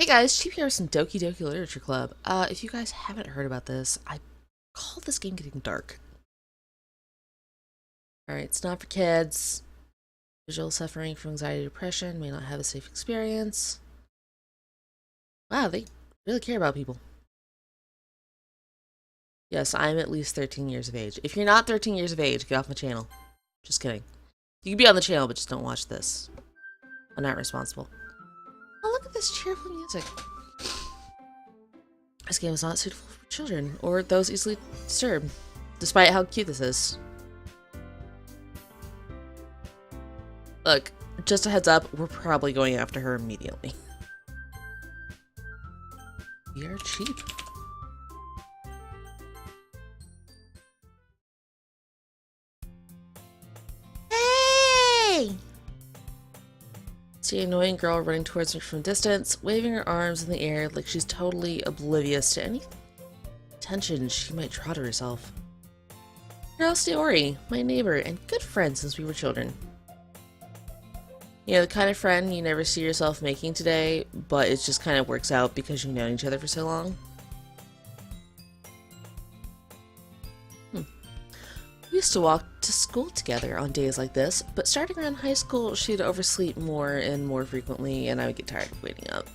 Hey guys, Cheap here with some Doki Doki Literature Club. If you guys haven't heard about this, I call this game getting dark. Alright, it's not for kids. Visual suffering from anxiety depression may not have a safe experience. Wow, they really care about people. Yes, I'm at least 13 years of age. If you're not 13 years of age, get off my channel. Just kidding. You can be on the channel, but just don't watch this. I'm not responsible. Oh, look at this cheerful music. This game is not suitable for children or those easily disturbed, despite how cute this is. Look, just a heads up, we're probably going after her immediately. We are cheap. Hey! See an annoying girl running towards me from a distance, waving her arms in the air like she's totally oblivious to any attention she might draw to herself. Girl Ori, my neighbor and good friend since we were children. You know, the kind of friend you never see yourself making today, but it just kind of works out because you've known each other for so long. We used to walk to school together on days like this, but starting around high school, she'd oversleep more and more frequently, and I would get tired of waiting up.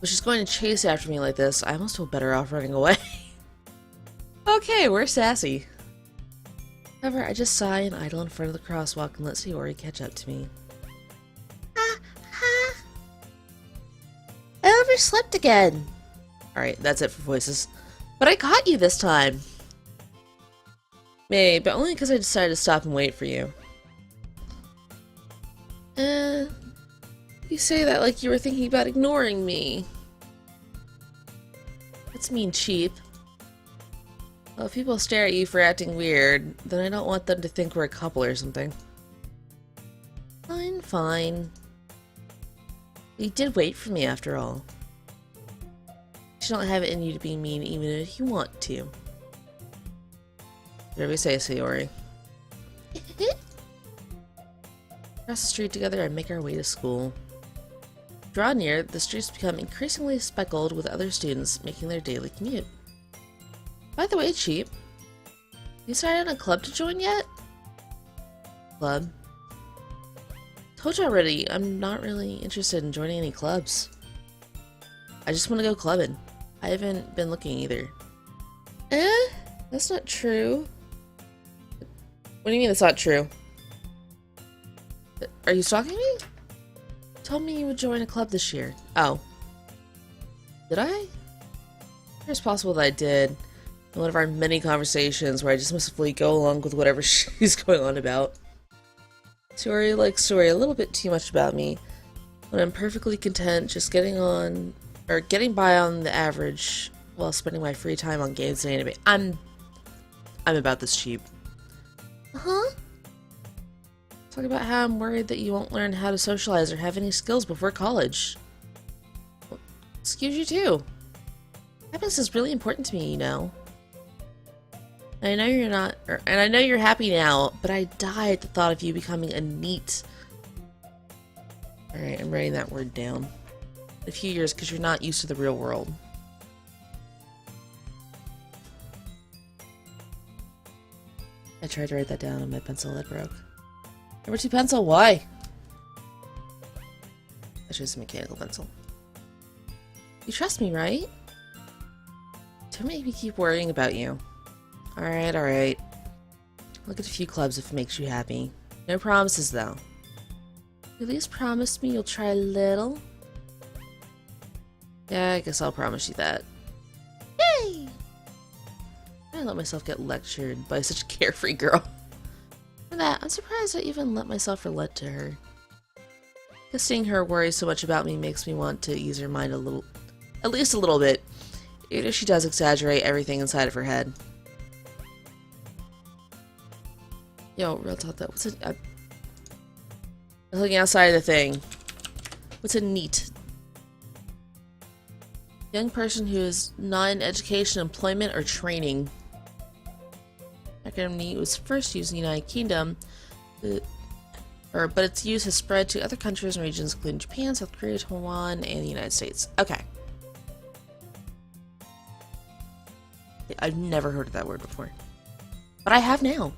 But she's going to chase after me like this, I almost feel better off running away. Okay, we're sassy. However, I just sigh and idle in front of the crosswalk and let Sayori catch up to me. I overslept again. Alright, that's it for voices. But I caught you this time. Maybe, but only because I decided to stop and wait for you. You say that like you were thinking about ignoring me. That's mean, cheap. Well, if people stare at you for acting weird, then I don't want them to think we're a couple or something. Fine, fine. You did wait for me after all. You don't have it in you to be mean even if you want to. Whatever you say, Sayori. Cross the street together and make our way to school. Draw near, the streets become increasingly speckled with other students making their daily commute. By the way, Cheap, you decided on a club to join yet? Club? Told you already, I'm not really interested in joining any clubs. I just want to go clubbing. I haven't been looking either. That's not true. What do you mean that's not true? Are you stalking me? You told me you would join a club this year. Oh. Did I? It's possible that I did. In one of our many conversations where I just mostly go along with whatever she's going on about. Sayori likes Sayori a little bit too much about me, when I'm perfectly content just getting by on the average while spending my free time on games and anime. I'm about this cheap. Talk about how I'm worried that you won't learn how to socialize or have any skills before college. Well, excuse you too. Happiness is really important to me, you know. And I know you're not, and I know you're happy now, but I die at the thought of you becoming a neat. Alright, I'm writing that word down. In a few years, because you're not used to the real world. I tried to write that down and my pencil it broke. Number 2 pencil, why? I chose a mechanical pencil. You trust me, right? Don't make me keep worrying about you. Alright, alright. Look at a few clubs if it makes you happy. No promises, though. You at least promise me you'll try a little? Yeah, I guess I'll promise you that. Yay! I let myself get lectured by such a carefree girl. For that, I'm surprised I even let myself relent to her. Because seeing her worry so much about me makes me want to ease her mind a little. At least a little bit. Even if she does exaggerate everything inside of her head. Yo, real talk though. I'm looking outside of the thing. What's a neat? Young person who is not in education, employment, or training. Acronym NEET was first used in the United Kingdom but its use has spread to other countries and regions, including Japan, South Korea, Taiwan, and the United States. Okay. I've never heard of that word before. But I have now.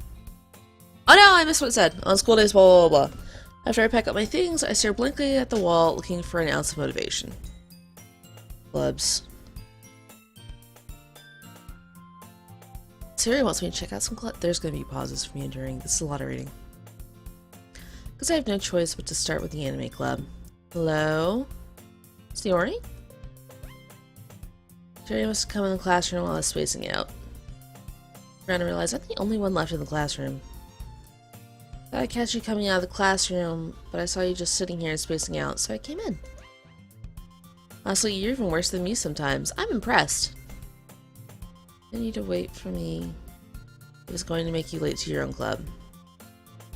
Oh no, I missed what it said. On school days, blah, blah, blah. After I pack up my things, I stare blankly at the wall, looking for an ounce of motivation. Clubs. Siri wants me to check out some clubs. There's going to be pauses for me enduring. This is a lot of reading. Because I have no choice but to start with the anime club. Hello? Sayori? Jerry must have come in the classroom while I was spacing out. I ran to realize I'm the only one left in the classroom. Thought I'd catch you coming out of the classroom, but I saw you just sitting here spacing out, so I came in. Honestly, you're even worse than me sometimes. I'm impressed. I need to wait for me. It was going to make you late to your own club.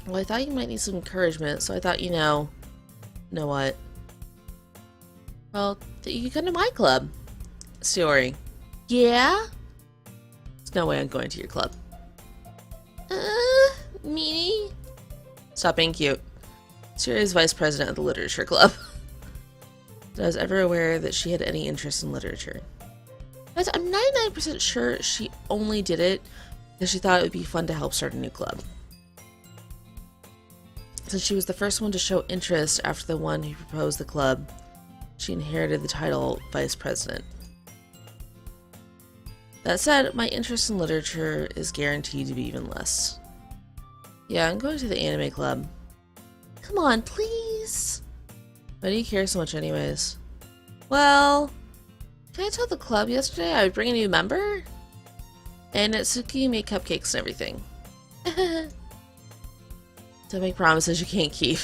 Well, I thought you might need some encouragement, so I thought, you know what? Well, you can come to my club. Sayori. Yeah? There's no way I'm going to your club. Meanie? Stop being cute. Sayori is vice president of the literature club. I was ever aware that she had any interest in literature. But I'm 99% sure she only did it because she thought it would be fun to help start a new club. Since she was the first one to show interest after the one who proposed the club, she inherited the title Vice President. That said, my interest in literature is guaranteed to be even less. Yeah, I'm going to the anime club. Come on, please! Why do you care so much anyways? Well, can I tell the club yesterday I would bring a new member? And Natsuki made cupcakes and everything. Don't make promises you can't keep.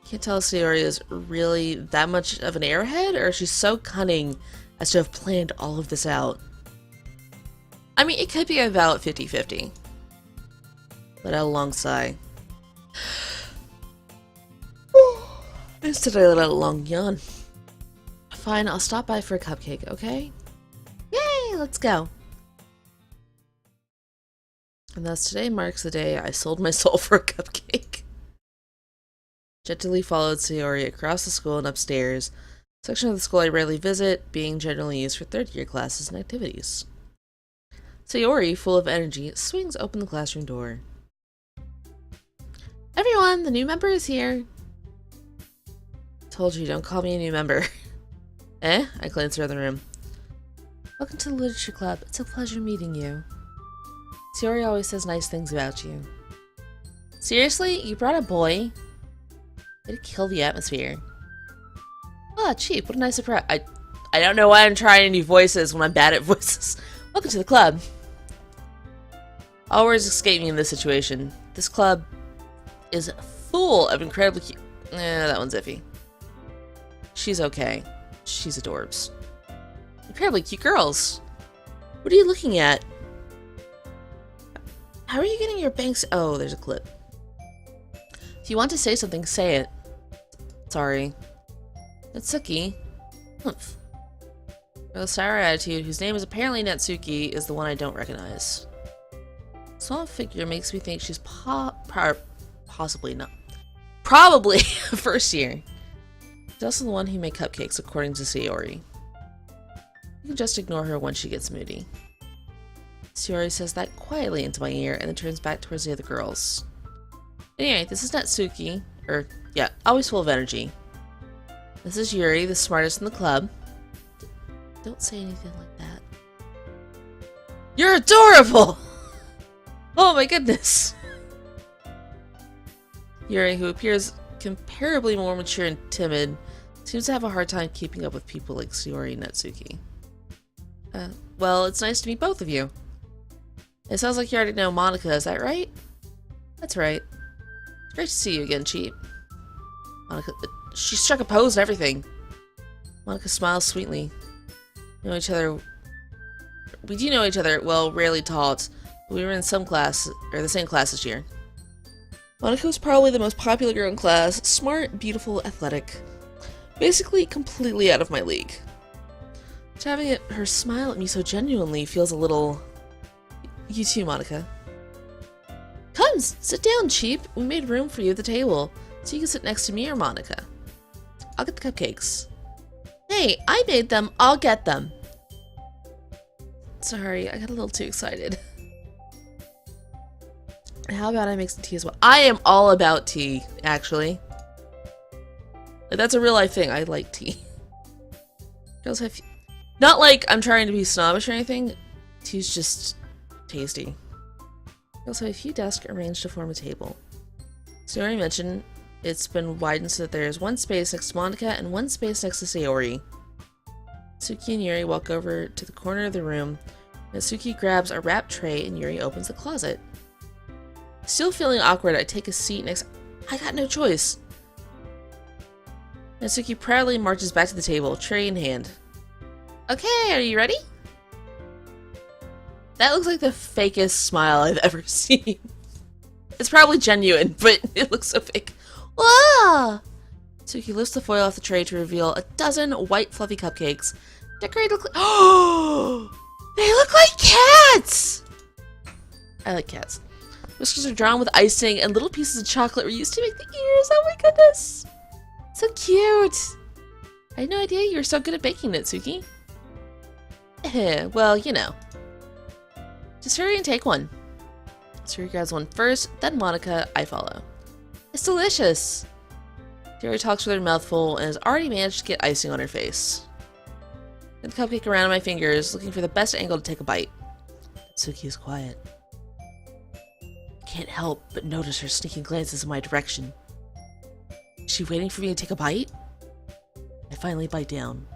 Can't tell if Sayori is really that much of an airhead, or she's so cunning as to have planned all of this out. I mean, it could be about 50-50. Let out a long sigh. Instead, I let out a long yawn. Fine, I'll stop by for a cupcake, okay? Yay, let's go. And thus today marks the day I sold my soul for a cupcake. Gently followed Sayori across the school and upstairs, a section of the school I rarely visit, being generally used for third-year classes and activities. Sayori, full of energy, swings open the classroom door. Everyone, the new member is here. Told you, don't call me a new member. Eh? I glanced around the room. Welcome to the literature club. It's a pleasure meeting you. Sayori always says nice things about you. Seriously? You brought a boy? Way to kill the atmosphere. Ah, cheap. What a nice surprise. I don't know why I'm trying new voices when I'm bad at voices. Welcome to the club. All words escape me in this situation. This club is full of incredibly cute... that one's iffy. She's okay. She's adorbs. Incredibly cute girls. What are you looking at? How are you getting your bangs? Oh, there's a clip. If you want to say something, say it. Sorry. Natsuki. Humph. The sour attitude, whose name is apparently Natsuki, is the one I don't recognize. Small figure makes me think she's possibly not. Probably first year. She's also the one who made cupcakes, according to Sayori. You can just ignore her once she gets moody. Sayori says that quietly into my ear and then turns back towards the other girls. Anyway, this is Natsuki. Yeah, always full of energy. This is Yuri, the smartest in the club. Don't say anything like that. You're adorable! Oh my goodness! Yuri, who appears comparably more mature and timid, seems to have a hard time keeping up with people like Sayori and Natsuki. Well, it's nice to meet both of you. It sounds like you already know Monica, is that right? That's right. It's great to see you again, Cheap. Monica, she struck a pose and everything. Monica smiles sweetly. We do know each other, well, rarely taught, but we were in the same class this year. Monica was probably the most popular girl in class, smart, beautiful, athletic. Basically, completely out of my league. But having her smile at me so genuinely feels a little... You too, Monica. Come, sit down, Cheap. We made room for you at the table, so you can sit next to me or Monica. I'll get the cupcakes. Hey, I made them. I'll get them. Sorry, I got a little too excited. How about I make some tea as well? I am all about tea, actually. Like, that's a real life thing. I like tea. Girls have... Not like I'm trying to be snobbish or anything. Tea's just tasty. We also have a few desks arranged to form a table. So I already mentioned, it's been widened so that there's one space next to Monica and one space next to Sayori. Suki and Yuri walk over to the corner of the room, and Suki grabs a wrap tray and Yuri opens the closet. Still feeling awkward, I take a seat next... I got no choice! And Suki proudly marches back to the table, tray in hand. Okay, are you ready? That looks like the fakest smile I've ever seen. It's probably genuine, but it looks so fake. Whoa! Suki lifts the foil off the tray to reveal a dozen white fluffy cupcakes. Decorated... Oh! They look like cats! I like cats. Whiskers are drawn with icing, and little pieces of chocolate were used to make the ears. Oh my goodness! So cute! I had no idea you were so good at baking it, Suki. Well, you know. Just hurry and take one. Suri grabs one first, then Monica, I follow. It's delicious! Jerry talks with her mouth full and has already managed to get icing on her face. I get the cupcake around my fingers, looking for the best angle to take a bite. Suki is quiet. I can't help but notice her sneaking glances in my direction. Is she waiting for me to take a bite? I finally bite down.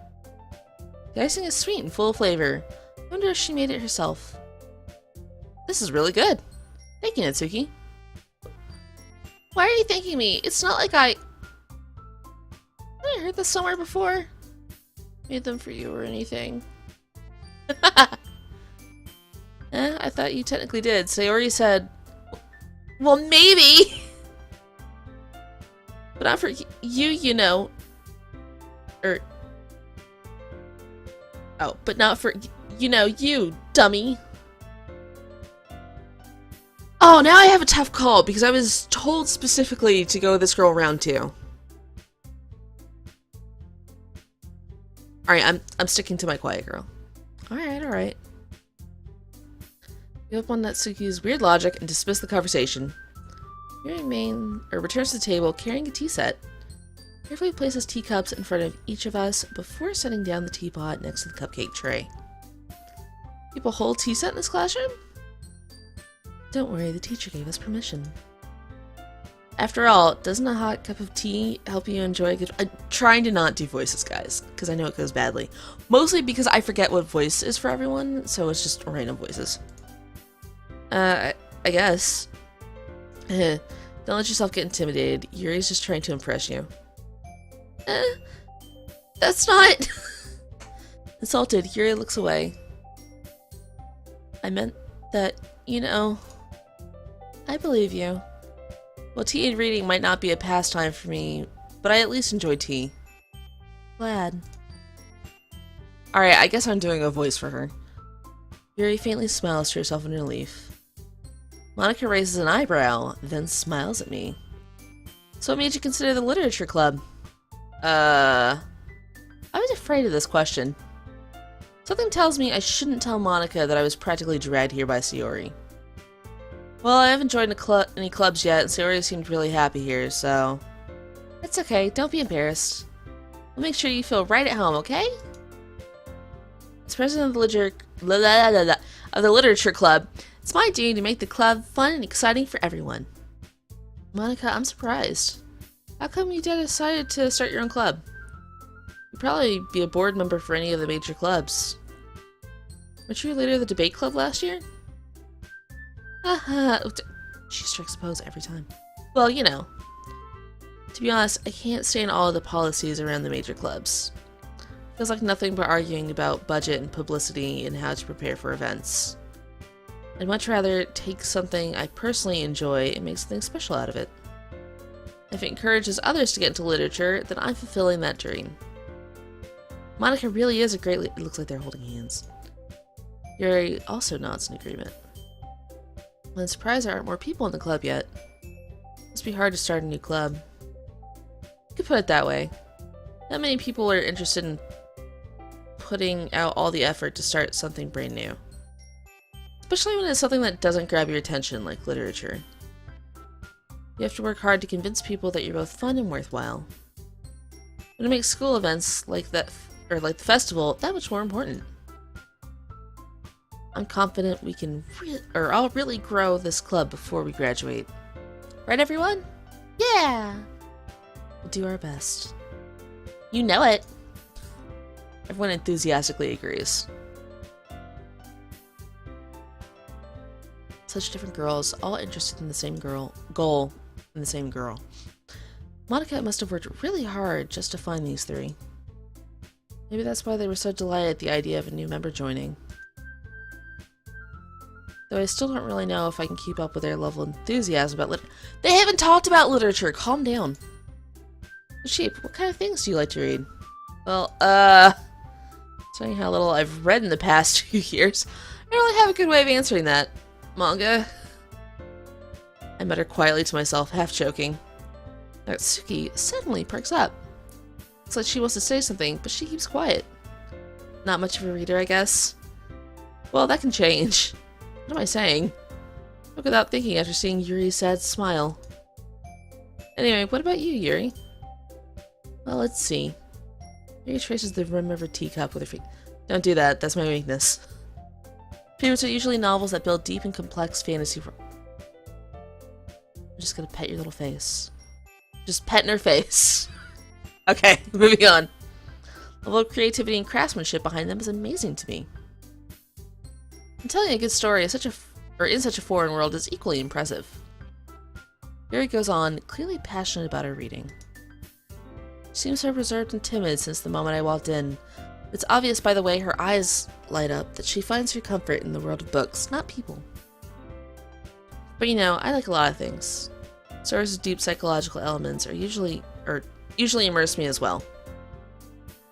The icing is sweet and full of flavor. I wonder if she made it herself. This is really good. Thank you, Natsuki. Why are you thanking me? It's not like I heard this somewhere before. Made them for you or anything. I thought you technically did. Sayori said, well, maybe. But not for you, you know. Oh, but not for, you know, you, dummy. Oh, now I have a tough call because I was told specifically to go with this girl round 2. Alright, I'm sticking to my quiet girl. Alright. Give up on Natsuki's weird logic and dismiss the conversation. Yuri returns to the table carrying a tea set. Carefully places teacups in front of each of us before setting down the teapot next to the cupcake tray. Keep a whole tea set in this classroom? Don't worry, the teacher gave us permission. After all, doesn't a hot cup of tea help you enjoy a good... I'm trying to not do voices, guys, because I know it goes badly. Mostly because I forget what voice is for everyone, so it's just random voices. I guess. Don't let yourself get intimidated. Yuri's just trying to impress you. That's not... Insulted, Yuri looks away. I meant that, you know... I believe you. Well, tea and reading might not be a pastime for me, but I at least enjoy tea. Glad. Alright, I guess I'm doing a voice for her. Yuri faintly smiles to herself in relief. Monica raises an eyebrow, then smiles at me. So what made you consider the literature club? I was afraid of this question. Something tells me I shouldn't tell Monica that I was practically dragged here by Sayori. Well, I haven't joined any clubs yet, and Sayori seemed really happy here, so... It's okay, don't be embarrassed. We'll make sure you feel right at home, okay? As president of the literature club, it's my duty to make the club fun and exciting for everyone. Monica, I'm surprised. How come you decided to start your own club? You'd probably be a board member for any of the major clubs. Weren't you leader of the debate club last year? Haha, she strikes a pose every time. Well, you know. To be honest, I can't stand all of the policies around the major clubs. Feels like nothing but arguing about budget and publicity and how to prepare for events. I'd much rather take something I personally enjoy and make something special out of it. If it encourages others to get into literature, then I'm fulfilling that dream. Monica really is a great leader. It looks like they're holding hands. Yuri also nods in agreement. I'm surprised there aren't more people in the club yet. Must be hard to start a new club. You could put it that way. Not many people are interested in putting out all the effort to start something brand new. Especially when it's something that doesn't grab your attention, like literature. You have to work hard to convince people that you're both fun and worthwhile. But it makes school events like that, or like the festival, that much more important. I'm confident we can I'll really grow this club before we graduate. Right, everyone? Yeah! We'll do our best. You know it! Everyone enthusiastically agrees. Such different girls, all interested in the same goal in the same girl. Monica must have worked really hard just to find these three. Maybe that's why they were so delighted at the idea of a new member joining. Though I still don't really know if I can keep up with their level of enthusiasm about They haven't talked about literature! Calm down. Sheep, what kind of things do you like to read? Well, telling how little I've read in the past 2 years, I don't really have a good way of answering that. Manga? I mutter quietly to myself, half joking. Natsuki suddenly perks up. Looks like she wants to say something, but she keeps quiet. Not much of a reader, I guess. Well, that can change. What am I saying? Look without thinking after seeing Yuri's sad smile. Anyway, what about you, Yuri? Well, let's see. Yuri traces the rim of her teacup with her feet. Don't do that, that's my weakness. Favorites are usually novels that build deep and complex fantasy worlds. I'm just gonna pet your little face. Just petting her face. Okay, moving on. The level of creativity and craftsmanship behind them is amazing to me. And telling a good story in such a foreign world is equally impressive. Yuri goes on, clearly passionate about her reading. She seems so reserved and timid since the moment I walked in. It's obvious by the way her eyes light up that she finds her comfort in the world of books, not people. But you know, I like a lot of things. Stories with deep psychological elements are usually immerse me as well.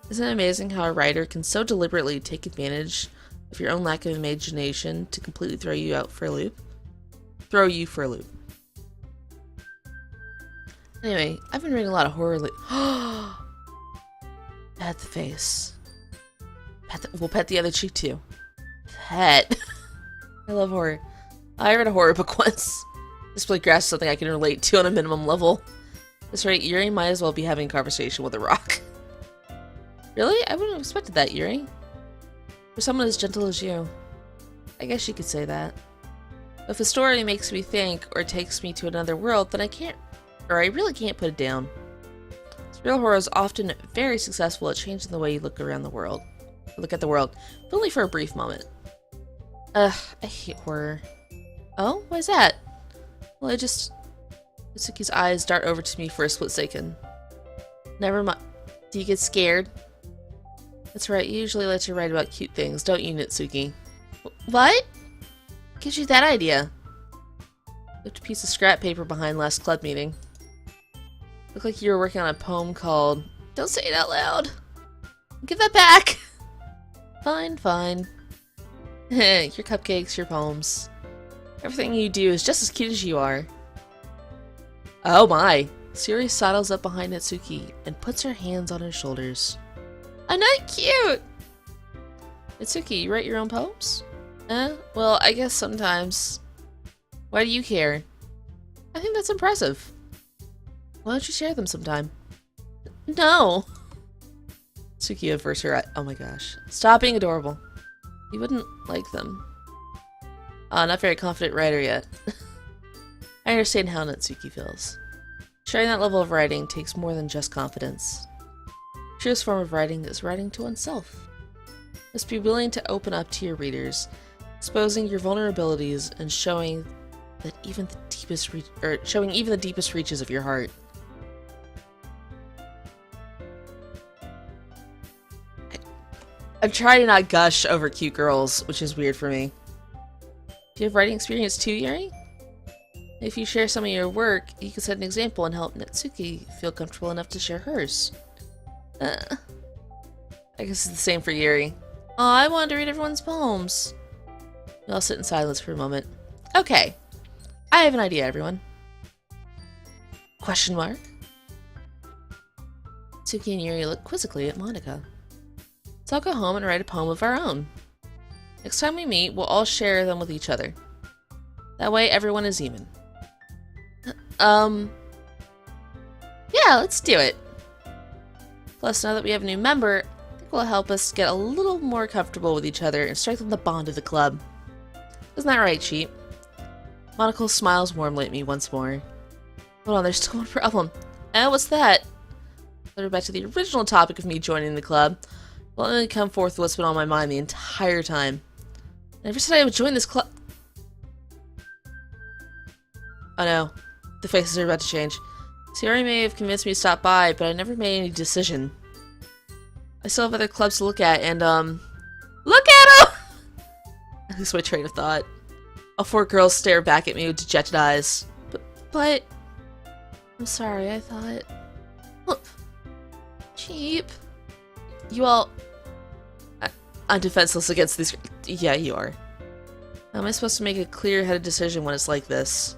Isn't it amazing how a writer can so deliberately take advantage of your own lack of imagination to completely throw you for a loop? Anyway, I've been reading a lot of horror Pet the face. We'll pet the other cheek too. Pet. I love horror. I read a horror book once. This blade grass is something I can relate to on a minimum level. That's right, Yuri might as well be having a conversation with a rock. Really? I wouldn't have expected that, Yuri. For someone as gentle as you. I guess you could say that. But if a story makes me think or takes me to another world, then I really can't put it down. Real horror is often very successful at changing the way you look at the world, if only for a brief moment. I hate horror. Oh, why is that? Well, Mitsuki's eyes dart over to me for a split second. Never mind. Do you get scared? That's right, you usually like to write about cute things, don't you, Mitsuki? What? Gives you that idea? Left a piece of scrap paper behind last club meeting. Looked like you were working on a poem called... Don't say it out loud! Give that back! Fine, fine. Your cupcakes, your poems. Everything you do is just as cute as you are. Oh my! Siri sidles up behind Natsuki and puts her hands on her shoulders. I'm not cute! Natsuki, you write your own poems? Well, I guess sometimes. Why do you care? I think that's impressive. Why don't you share them sometime? No! Natsuki averts her eye. Oh my gosh. Stop being adorable. You wouldn't like them. Not very confident writer yet. I understand how Natsuki feels. Sharing that level of writing takes more than just confidence. The truest form of writing is writing to oneself. You must be willing to open up to your readers, exposing your vulnerabilities and showing even the deepest reaches of your heart. I'm trying to not gush over cute girls, which is weird for me. Do you have writing experience too, Yuri? If you share some of your work, you can set an example and help Natsuki feel comfortable enough to share hers. I guess it's the same for Yuri. Oh, I wanted to read everyone's poems. We all sit in silence for a moment. Okay. I have an idea, everyone. Question mark? Suki and Yuri look quizzically at Monica. So I'll go home and write a poem of our own. Next time we meet, we'll all share them with each other. That way, everyone is even. Yeah, let's do it. Plus, now that we have a new member, I think it will help us get a little more comfortable with each other and strengthen the bond of the club. Isn't that right, Cheap? Monocle smiles warmly at me once more. Hold on, there's still one problem. What's that? We're back to the original topic of me joining the club. Will only come forth with what's been on my mind the entire time. I never said I would join this club. Oh no, the faces are about to change. Siri may have convinced me to stop by, but I never made any decision. I still have other clubs to look at, and look at them! I lose my train of thought. All four girls stare back at me with dejected eyes. But... I'm sorry, I thought... Look. Cheap. You all... I'm defenseless against these... Yeah, you are. How am I supposed to make a clear-headed decision when it's like this?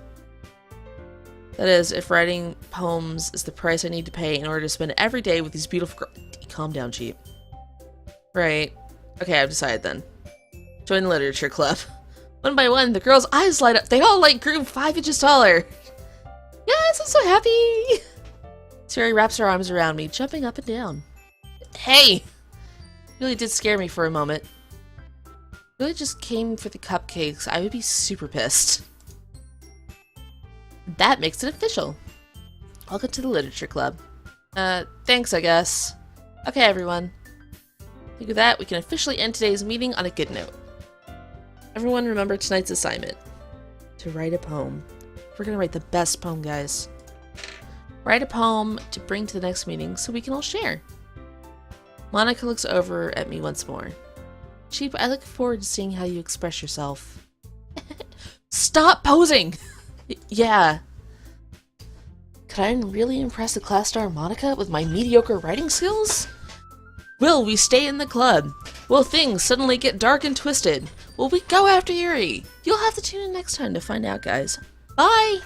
That is, if writing poems is the price I need to pay in order to spend every day with these beautiful girls... Calm down, Cheap. Right. Okay, I've decided then. Join the literature club. One by one, the girls' eyes light up. They all, grew 5 inches taller. Yes, I'm so happy! Siri wraps her arms around me, jumping up and down. Hey! Really did scare me for a moment. Really just came for the cupcakes. I would be super pissed. That makes it official. Welcome to the literature club. Thanks, I guess. Okay, everyone. Think of that, we can officially end today's meeting on a good note. Everyone remember tonight's assignment. To write a poem. We're gonna write the best poem, guys. Write a poem to bring to the next meeting so we can all share. Monica looks over at me once more. Cheap, I look forward to seeing how you express yourself. Stop posing! Yeah. Could I really impress the class star Monica with my mediocre writing skills? Will we stay in the club? Will things suddenly get dark and twisted? Will we go after Yuri? You'll have to tune in next time to find out, guys. Bye!